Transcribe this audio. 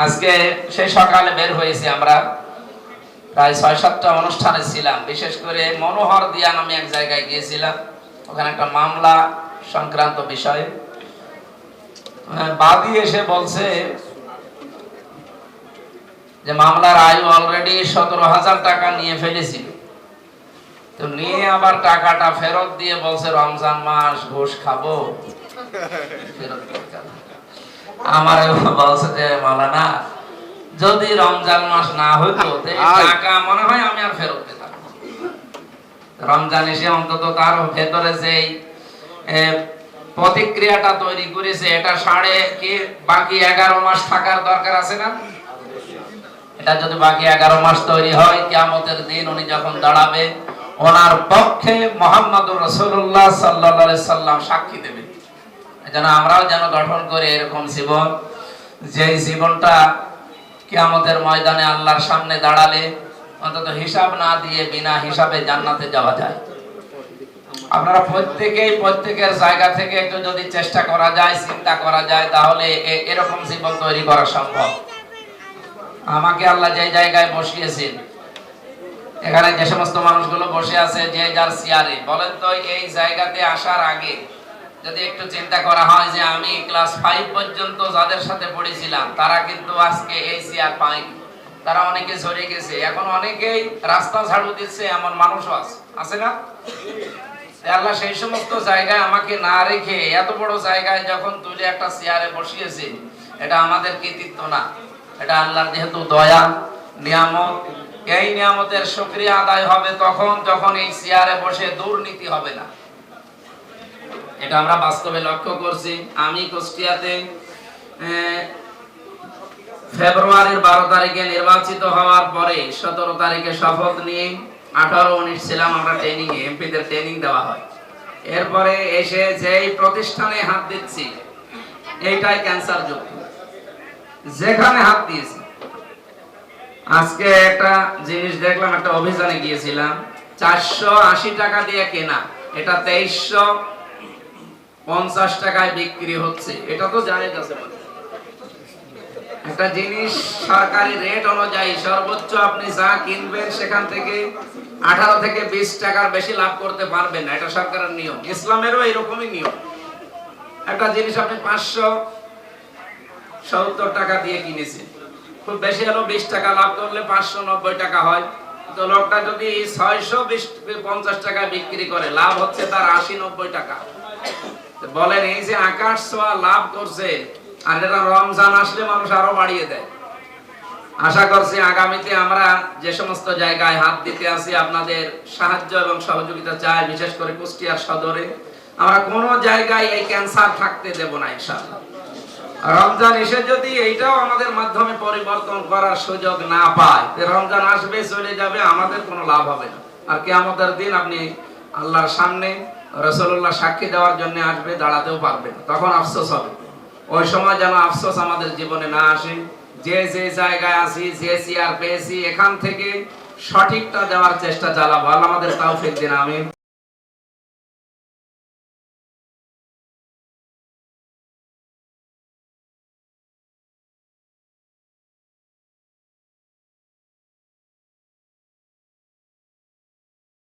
আজকে সেই সকালে বের হয়েছি আমরা, প্রায় ৬-৭টা অনুষ্ঠানে ছিলাম। বিশেষ করে মনোহর দিয়া নামে এক জায়গায় গিয়েছিলাম, ওখানে একটা মামলা সংক্রান্ত বিষয়ে বাদী এসে বলছে যে মামলার আয়ু অলরেডি ১৭,০০০ টাকা নিয়ে ফেলেছিল, তো নিয়ে আবার টাকাটা ফেরত দিয়ে বলছে রমজান মাস ঘুষ খাবো, ফেরত দরকার। আমার বলছে যে মাওলানা, যদি রমজান মাস না হইতো টাকা মনে হয় আমি আর ফেরত পেতাম। রমজান এসে অন্তত তার ভেতরে যে প্রতিক্রিয়াটা তৈরি করেছে, এটা বাকি 11 মাস থাকার দরকার আছে না? এটা যদি বাকি 11 মাস তৈরি হয়, কিয়ামতের দিন উনি যখন দাঁড়াবে, ওনার পক্ষে মুহাম্মদুর রাসূলুল্লাহ সাল্লাল্লাহু আলাইহি সাল্লাম সাক্ষী দেবে। যেন আমরাও যেন গঠন করে এরকম জীবন, যে জীবনটা কিয়ামতের ময়দানে আল্লাহর সামনে দাঁড়ালে অন্তত হিসাব না দিয়ে বিনা হিসাবে জান্নাতে যাওয়া যায়। আপনারা প্রত্যেকের জায়গা থেকে একটু যদি চেষ্টা করা যায়, চিন্তা করা যায়, তাহলে এরকম জীবন তৈরি করা সম্ভব। আমাকে আল্লাহ যে জায়গায় বসিয়েছেন, এখানে যে সমস্ত মানুষগুলো বসে আছে যে যার চেয়ারে, বলেন তো এই জায়গাতে আসার আগে যদি একটু চিন্তা করা হয় যে আমি ক্লাস 5 পর্যন্ত যাদের সাথে পড়েছিলাম, তারা কিন্তু আজকে এই চেয়ার পায়নি, তারা অনেকে ঝরে গেছে, এখন অনেকেই রাস্তা ঝাড়ু দিচ্ছে, এমন মানুষও আছে না? আল্লাহ সেই সমস্ত জায়গায় আমাকে না রেখে এত বড় জায়গায় যখন তুলে একটা চেয়ারে বসিয়েছে, এটা আমাদের কৃতিত্ব না, এটা আল্লাহর যেহেতু দয়া, নিয়ামত। এই নিয়ামতের শুকরিয়া আদায় হবে তখন যখন এই চেয়ারে বসে দুর্নীতি হবে না। এটা আমরা বাস্তবে লক্ষ্য করছি। আমি কুষ্টিয়াতে ফেব্রুয়ারির 12 তারিখে নির্বাচিত হওয়ার পরে 17 তারিখে শপথ নিয়ে 18-19 ছিলাম আমরা ট্রেনিং এ, এমপিদের ট্রেনিং দেওয়া হয়। এরপরে এসে যেই প্রতিষ্ঠানে হাত দিচ্ছি, এইটাই ক্যান্সার যুক্ত, যেখানে হাত দিয়েছি। আজকে একটা জিনিস দেখলাম, একটা অভিযানে গিয়েছিলাম, 480 টাকা দিয়ে কেনা, এটা 2350 টাকায় বিক্রি হচ্ছে। এটা তো জায়েজ আছে। একটা জিনিস সরকারি রেট অনুযায়ী সর্বোচ্চ আপনি যা কিনবেন সেখান থেকে 18 থেকে 20 টাকার বেশি লাভ করতে পারবেন না, এটা সরকারের নিয়ম। ইসলামেরও এরকমই নিয়ম। একটা জিনিস আপনি 570 টাকা দিয়ে কিনেছেন, খুব বেশি হলো 20 টাকা লাভ করলে 590 টাকা হয়। তো লোকটা যদি 650 টাকা বিক্রি করে, লাভ হচ্ছে তার 80-90 টাকা। বলেন এই যে আকাশ ছোঁয়া লাভ করছে, আর এটা রমজান আসলে মানুষ আরো বাড়িয়ে দেয়। আশা করছি আগামীতে আমরা যে সমস্ত জায়গায় হাত দিতে আছি, আপনাদের সাহায্য এবং সহযোগিতা চাই। বিশেষ করে কুষ্টিয়ার সদরে আমরা কোনো জায়গায় এই ক্যান্সার থাকতে দেব না ইনশাআল্লাহ। রমজান এসে যদি এইটাও আমাদের মাধ্যমে পরিবর্তন করার সুযোগ না পায়, রমজান আসবে চলে যাবে, আমাদের কোনো লাভ হবে না। আর কিয়ামতের দিন আপনি আল্লাহর সামনে রাসূলুল্লাহ সাক্ষী দেওয়ার জন্য আসবে, দাঁড়াতেও পারবেন, তখন আফসোস হবে। ওই সময় যেন আফসোস আমাদের জীবনে না আসে। যে জায়গায় আছি, যে চেয়ার পেয়েছি, এখান থেকে সঠিকটা দেওয়ার চেষ্টা চালাবো। আল্লাহ আমাদের তৌফিক দিন, আমিন।